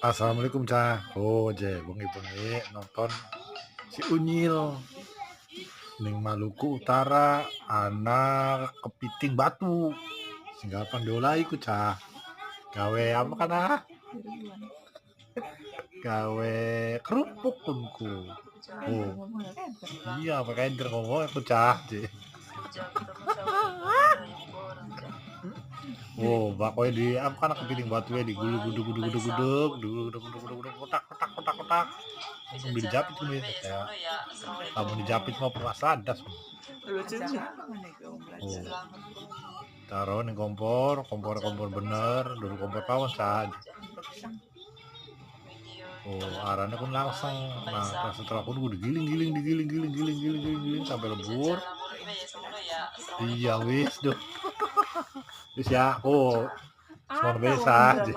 Assalamualaikum Cah. Oh je bengi-bengi nonton si Unyil ning Maluku Utara anak kepiting batu singgapan diolai ku Cah. Gawe apa kana? Gawe kerupuk kunku. Oh iya pakai enter ngomong aku Cah je. Oh bakoy di apa kana kepiting batu ya digulung gudug gudug gudug gudug gudug gudug gudug gudug kotak kotak kotak kotak langsung dijapit tuh kayak kamu dijapit mau puas ladas. Oh taruh nih kompor kompor bener dulu kompor kawan saja. Oh arahnya pun langsung nah setelah aku digiling sampai lebur. Iya wis tuh wis ya oh semua biasa aja.